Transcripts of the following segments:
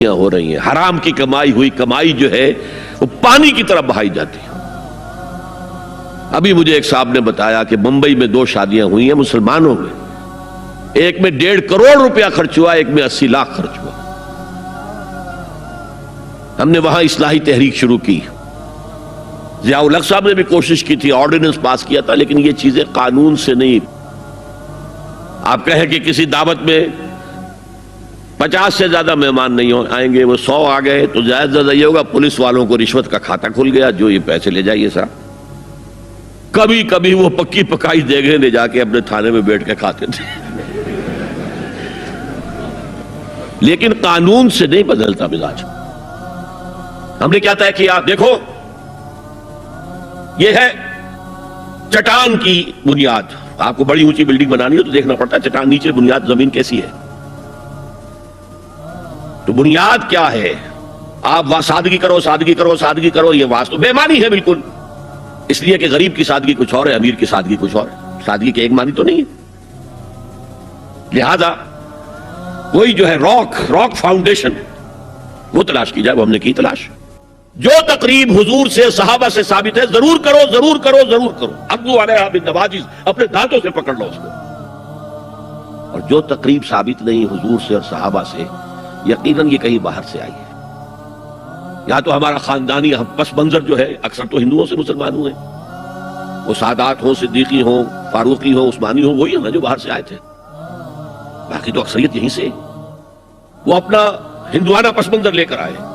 ہو رہی ہیں، حرام کی کمائی ہوئی کمائی جو ہے وہ پانی کی طرح بہائی جاتی ہے۔ ابھی مجھے ایک صاحب نے بتایا کہ ممبئی میں 2 شادیاں ہوئی ہیں مسلمانوں میں، ایک میں 1.5 کروڑ روپیہ خرچ ہوا، ایک میں 80 لاکھ خرچ ہوا۔ ہم نے وہاں اصلاحی تحریک شروع کی، ضیاء الحق صاحب نے بھی کوشش کی تھی، آرڈیننس پاس کیا تھا، لیکن یہ چیزیں قانون سے نہیں۔ آپ کہیں کہ کسی دعوت میں 50 سے زیادہ مہمان نہیں آئیں گے، وہ 100 آ گئے تو زیادہ زیادہ یہ ہوگا پولیس والوں کو رشوت کا کھاتا کھل گیا، جو یہ پیسے لے جائیے صاحب۔ کبھی کبھی وہ پکی پکائی دیگیں لے جا کے اپنے تھانے میں بیٹھ کے کھاتے تھے، لیکن قانون سے نہیں بدلتا مزاج۔ ہم نے کیا طے کیا؟ دیکھو یہ ہے چٹان کی بنیاد۔ آپ کو بڑی اونچی بلڈنگ بنانی ہو تو دیکھنا پڑتا ہے چٹان نیچے بنیاد زمین کیسی ہے۔ تو بنیاد کیا ہے؟ آپ سادگی کرو سادگی کرو سادگی کرو، یہ واسطہ بے معنی ہے بالکل، اس لیے کہ غریب کی سادگی کچھ اور ہے، امیر کی سادگی کچھ اور ہے، سادگی کے ایک معنی تو نہیں ہے۔ لہذا کوئی جو ہے راک فاؤنڈیشن وہ تلاش کی جائے، وہ ہم نے کی تلاش۔ جو تقریب حضور سے صحابہ سے ثابت ہے ضرور کرو ضرور کرو ضرور کرو، عضوا علیہا بالنواجذ، اپنے دانتوں سے پکڑ لو اس کو۔ اور جو تقریب ثابت نہیں حضور سے اور صحابہ سے، یقیناً یہ کہیں باہر سے آئی ہے۔ یا تو ہمارا خاندانی پس منظر جو ہے، اکثر تو ہندوؤں سے مسلمان ہوئے، وہ سادات ہوں، صدیقی ہوں، فاروقی ہوں، عثمانی ہوں، وہی ہیں نا جو باہر سے آئے تھے، باقی تو اکثریت یہیں سے، وہ اپنا ہندوانہ پس منظر لے کر آئے۔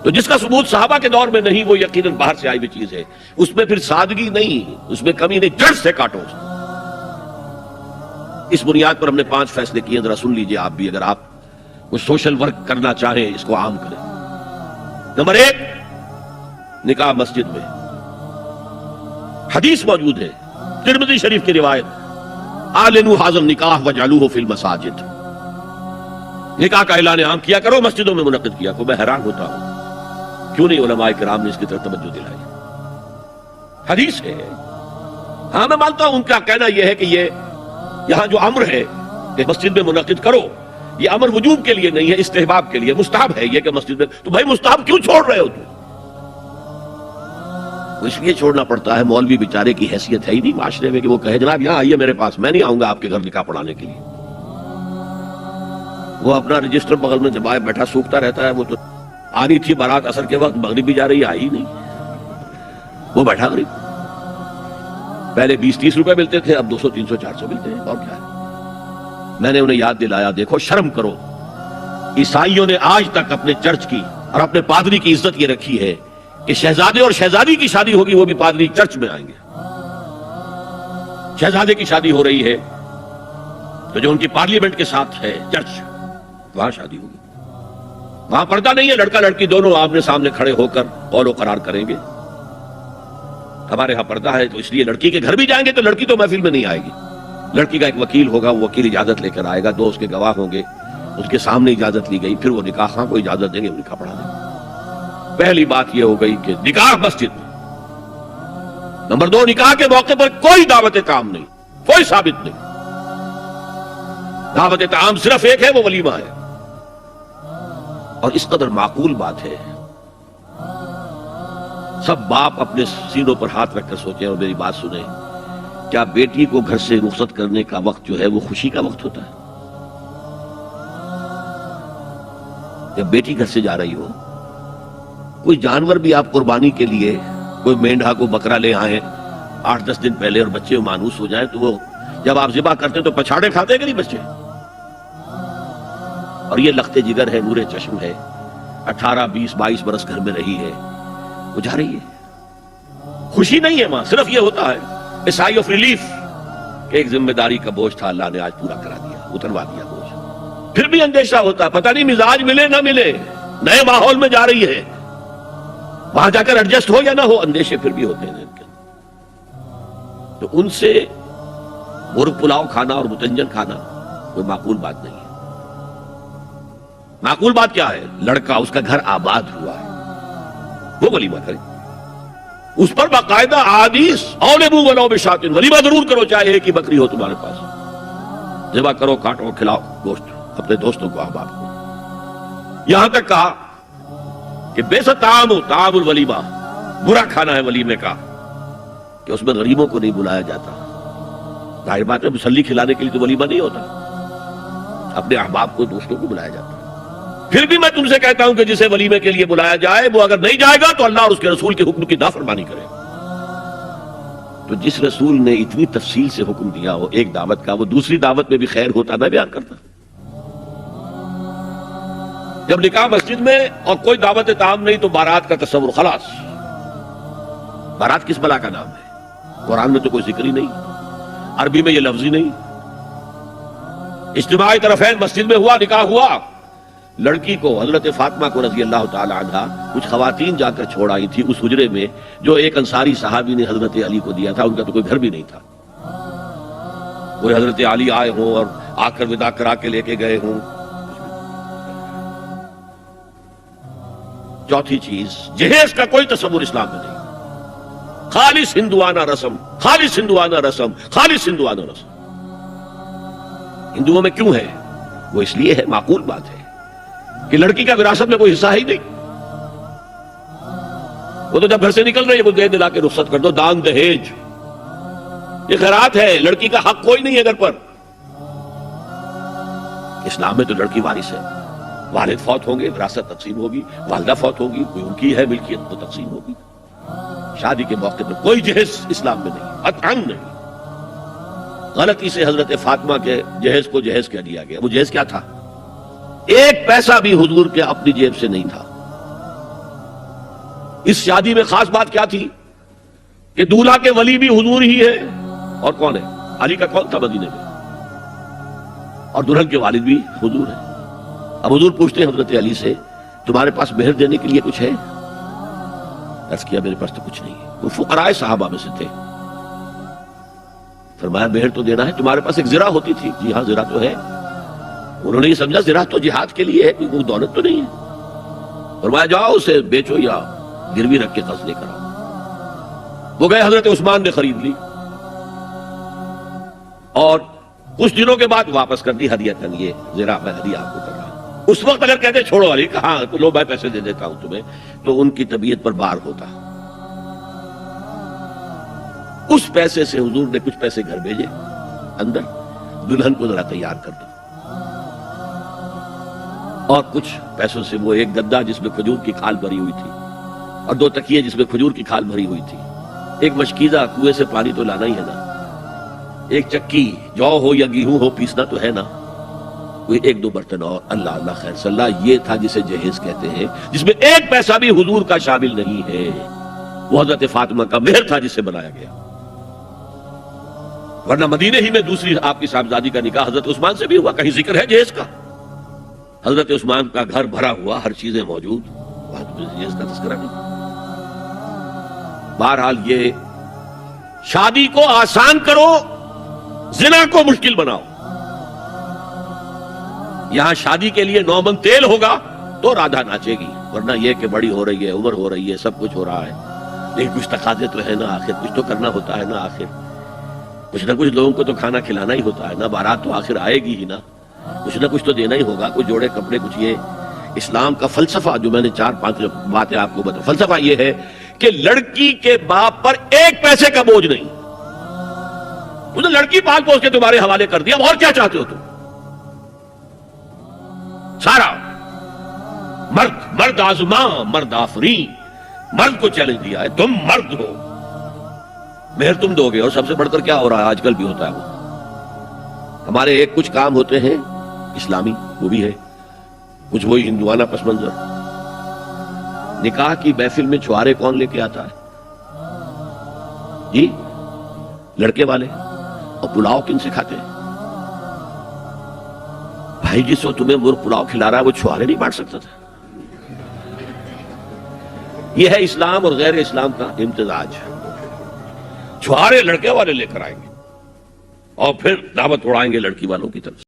تو جس کا ثبوت صحابہ کے دور میں نہیں، وہ یقیناً باہر سے آئی ہوئی چیز ہے، اس میں پھر سادگی نہیں، اس میں کمی نہیں، جڑ سے کاٹو۔ اس بنیاد پر ہم نے 5 فیصلے کیے، ذرا سن لیجئے آپ بھی، اگر آپ کوئی سوشل ورک کرنا چاہیں اس کو عام کریں۔ نمبر 1، نکاح مسجد میں۔ حدیث موجود ہے ترمذی شریف کی روایت، اعلنوا ھذا النکاح وجعلوہ فی المساجد، نکاح کا اعلان عام کیا کرو، مسجدوں میں منعقد کیا کرو۔ میں حیران ہوتا ہوں کیوں نہیں علماء کرام نے اس کی طرف توجہ دلائی۔ حدیث ہے، ہاں میں مانتا ہوں ان کا کہنا یہ ہے کہ یہ یہاں جو امر ہے کہ مسجد میں منعقد کرو، یہ امر وجوب کے لیے نہیں ہے، استحباب کے لیے، مستحب ہے یہ کہ مسجد میں۔ تو بھائی مستحب کیوں چھوڑ رہے ہو تم؟ اس لیے چھوڑنا پڑتا ہے، مولوی بیچارے کی حیثیت ہے ہی نہیں معاشرے میں کہ وہ کہے جناب یہاں آئیے میرے پاس، میں نہیں آؤں گا آپ کے گھر نکاح پڑھانے کے لیے۔ وہ اپنا رجسٹر بغل میں دبائے بیٹھا سوکھتا رہتا ہے۔ وہ تو آنی تھی بارات عصر کے وقت، مغرب بھی جا رہی، آئی نہیں، وہ بیٹھا غریب۔ پہلے 20-30 روپے ملتے تھے، اب 200 300 400 ملتے ہیں، اور کیا ہے۔ میں نے انہیں یاد دلایا، دیکھو شرم کرو، عیسائیوں نے آج تک اپنے چرچ کی اور اپنے پادری کی عزت یہ رکھی ہے کہ شہزادے اور شہزادی کی شادی ہوگی وہ بھی پادری چرچ میں آئیں گے۔ شہزادے کی شادی ہو رہی ہے تو جو ان کی پارلیمنٹ کے ساتھ ہے چرچ، وہاں شادی ہوگی، وہاں پردہ نہیں ہے، لڑکا لڑکی دونوں آمنے سامنے کھڑے ہو کر قول و قرار کریں گے۔ ہمارے ہاں پردہ ہے تو اس لیے لڑکی کے گھر بھی جائیں گے تو لڑکی تو محفل میں نہیں آئے گی، لڑکی کا ایک وکیل ہوگا، وہ وکیل اجازت لے کر آئے گا، 2 اس کے گواہ ہوں گے، اس کے سامنے اجازت لی گئی، پھر وہ نکاح خواہ کو اجازت دیں گے، وہ نکاح پڑھا دیں گے۔ پہلی بات یہ ہو گئی کہ نکاح مسجد میں۔ نمبر 2، نکاح کے موقع پر کوئی دعوت کام نہیں، کوئی ثابت نہیں، دعوت تعام صرف ایک ہے، وہ ولیمہ ہے۔ اور اس قدر معقول بات ہے، سب باپ اپنے سینوں پر ہاتھ رکھ کر سوچیں اور میری بات سنیں، کیا بیٹی کو گھر سے رخصت کرنے کا وقت جو ہے وہ خوشی کا وقت ہوتا ہے؟ جب بیٹی گھر سے جا رہی ہو، کوئی جانور بھی آپ قربانی کے لیے، کوئی مینڈھا کو بکرا لے آئیں 8-10 دن پہلے اور بچے مانوس ہو جائیں تو وہ جب آپ ذبح کرتے ہیں تو پچھاڑے کھاتے ہیں کہ نہیں بچے؟ اور یہ لختے جگر ہے، نور چشم ہے، 18 20 22 برس گھر میں رہی ہے، وہ جا رہی ہے، خوشی نہیں ہے ماں، صرف یہ ہوتا ہے سائی آف ریلیف کہ ایک ذمہ داری کا بوجھ تھا، اللہ نے آج پورا کرا دیا، اتروا دیا بوجھ۔ پھر بھی اندیشہ ہوتا ہے، پتہ نہیں مزاج ملے نہ ملے، نئے ماحول میں جا رہی ہے، وہاں جا کر ایڈجسٹ ہو یا نہ ہو، اندیشے پھر بھی ہوتے ہیں۔ تو ان سے مرغ پلاؤ کھانا اور متنجن کھانا کوئی معقول بات نہیں ہے۔ معقول بات کیا ہے؟ لڑکا، اس کا گھر آباد ہوا ہے، وہ ولیمہ کرے، اس پر باقاعدہ احادیث اولبو ولو بشاۃ، ولیمہ ضرور کرو چاہے ایک ہی بکری ہو تمہارے پاس، ذبح کرو، کاٹو، کھلاؤ گوشت اپنے دوستوں کو، احباب کو۔ یہاں تک کہا کہ بے طعام الولیمہ، برا کھانا ہے ولیمے کا کہ اس میں غریبوں کو نہیں بلایا جاتا. ظاہر بات ہے مسلی کھلانے کے لیے تو ولیمہ نہیں ہوتا، اپنے احباب کو دوستوں کو بلایا جاتا. پھر بھی میں تم سے کہتا ہوں کہ جسے ولیمے کے لیے بلایا جائے وہ اگر نہیں جائے گا تو اللہ اور اس کے رسول کے حکم کی نافرمانی کرے. تو جس رسول نے اتنی تفصیل سے حکم دیا ہو ایک دعوت کا، وہ دوسری دعوت میں بھی خیر ہوتا میں بیان کرتا. جب نکاح مسجد میں اور کوئی دعوت طعام نہیں تو بارات کا تصور خلاص. بارات کس بلا کا نام ہے؟ قرآن میں تو کوئی ذکر ہی نہیں، عربی میں یہ لفظ ہی نہیں. اجتماعی طرفین مسجد میں ہوا، نکاح ہوا. لڑکی کو حضرت فاطمہ کو رضی اللہ تعالی عنہا کچھ خواتین جا کر چھوڑ آئی تھی اس حجرے میں جو ایک انصاری صحابی نے حضرت علی کو دیا تھا. ان کا تو کوئی گھر بھی نہیں تھا. کوئی حضرت علی آئے ہوں اور آ کر وداع کرا کے لے کے گئے ہوں. چوتھی چیز، جہیز کا کوئی تصور اسلام میں نہیں. خالص ہندوانہ رسم، خالص ہندوانہ رسم، خالص ہندوانہ رسم. ہندوؤں میں کیوں ہے؟ وہ اس لیے ہے، معقول بات ہے کہ لڑکی کا وراثت میں کوئی حصہ ہی نہیں. وہ تو جب گھر سے نکل رہی ہے وہ دے دلا کے رخصت کر دو. دان دہیج یہ خیرات ہے، لڑکی کا حق کوئی نہیں ہے گھر پر. اسلام میں تو لڑکی وارث ہے. والد فوت ہوں گے وراثت تقسیم ہوگی، والدہ فوت ہوگی کوئی ان کی ہے ملکیت وہ تقسیم ہوگی. شادی کے موقع پر کوئی جہیز اسلام میں نہیں، قطعاً نہیں. غلطی سے حضرت فاطمہ کے جہیز کو جہیز کہہ دیا گیا. وہ جہیز کیا تھا؟ ایک پیسہ بھی حضور کے اپنی جیب سے نہیں تھا. اس شادی میں خاص بات کیا تھی کہ دولہا کے ولی بھی حضور ہی ہے. اور کون ہے؟ علی کا کون تھا مدینے میں؟ اور دلہن کے والد بھی حضور ہے. اب حضور پوچھتے ہیں حضرت علی سے تمہارے پاس مہر دینے کے لیے کچھ ہے؟ عرض کیا میرے پاس تو کچھ نہیں ہے. وہ فقراء صحابہ میں سے تھے. فرمایا مہر تو دینا ہے. تمہارے پاس ایک زرہ ہوتی تھی؟ جی ہاں زرہ تو ہے. انہوں نے یہ سمجھا زرہ تو جہاد کے لیے ہے، کوئی دولت تو نہیں ہے. فرمایا جاؤ اسے بیچو یا گروی رکھ کے قرض لے کر آؤ. وہ گئے، حضرت عثمان نے خرید لی اور کچھ دنوں کے بعد واپس کر دی ہدیۃً. یہ زرہ میں ہدیہ آپ کو کر رہا ہوں. اس وقت اگر کہتے چھوڑو علی کہاں تو لو میں پیسے دے دیتا ہوں تمہیں، تو ان کی طبیعت پر بار ہوتا. اس پیسے سے حضور نے کچھ پیسے گھر بھیجے اندر، دلہن کو ذرا تیار کر دو. اور کچھ پیسوں سے وہ ایک گدا جس میں کھجور کی کھال بھری ہوئی تھی اور 2 تکیے جس میں کھجور کی کھال بھری ہوئی تھی. ایک مشکیزہ کنویں سے پانی تو لانا ہی ہے نا. ایک چکی جو ہو یا گیہوں ہو پیسنا تو ہے نا. کوئی 1-2 برتن اور اللہ اللہ خیر صلی اللہ. یہ تھا جسے جہیز کہتے ہیں، جس میں ایک پیسہ بھی حضور کا شامل نہیں ہے. وہ حضرت فاطمہ کا مہر تھا جس سے بنایا گیا. ورنہ مدینے ہی میں دوسری آپ کی صاحبزادی کا نکاح حضرت عثمان سے بھی ہوا. کہیں ذکر ہے جہیز کا؟ حضرت عثمان کا گھر بھرا ہوا، ہر چیزیں موجود، جہیز کا تذکرہ نہیں. بہرحال یہ شادی کو آسان کرو، زنا کو مشکل بناؤ. یہاں شادی کے لیے 9 من تیل ہوگا تو رادھا ناچے گی، ورنہ یہ کہ بڑی ہو رہی ہے، عمر ہو رہی ہے، سب کچھ ہو رہا ہے، لیکن کچھ تقاضے تو ہے نا. آخر کچھ تو کرنا ہوتا ہے نا. آخر کچھ نہ کچھ لوگوں کو تو کھانا کھلانا ہی ہوتا ہے نا. بارات تو آخر آئے گی ہی نا. کچھ نہ کچھ تو دینا ہی ہوگا. کچھ جوڑے کپڑے، کچھ. یہ اسلام کا فلسفہ جو میں نے 4-5 باتیں آپ کو بتا، فلسفہ یہ ہے کہ لڑکی کے باپ پر ایک پیسے کا بوجھ نہیں. تو لڑکی پال پوس کے تمہارے حوالے کر دیا، اور کیا چاہتے ہو تم؟ سارا مرد آزماں، مرد آفرین، مرد کو چیلنج دیا ہے تم مرد ہو، مہر تم دو گے. اور سب سے بڑھ کر کیا ہو رہا ہے آج کل بھی ہوتا ہے، وہ ہمارے ایک کچھ کام ہوتے ہیں اسلامی، وہ بھی ہے کچھ وہی ہندوانہ پس منظر. نکاح کی محفل میں چھوارے کون لے کے آتا ہے؟ جی لڑکے والے. اور پلاؤ کن سے کھاتے ہیں؟ بھائی جس وقت تمہیں وہ پلاؤ کھلا رہا ہے وہ چھوارے نہیں بانٹ سکتا تھا؟ یہ ہے اسلام اور غیر اسلام کا امتزاج. چھوارے لڑکے والے لے کر آئیں گے اور پھر دعوت اڑائیں گے لڑکی والوں کی طرف سے.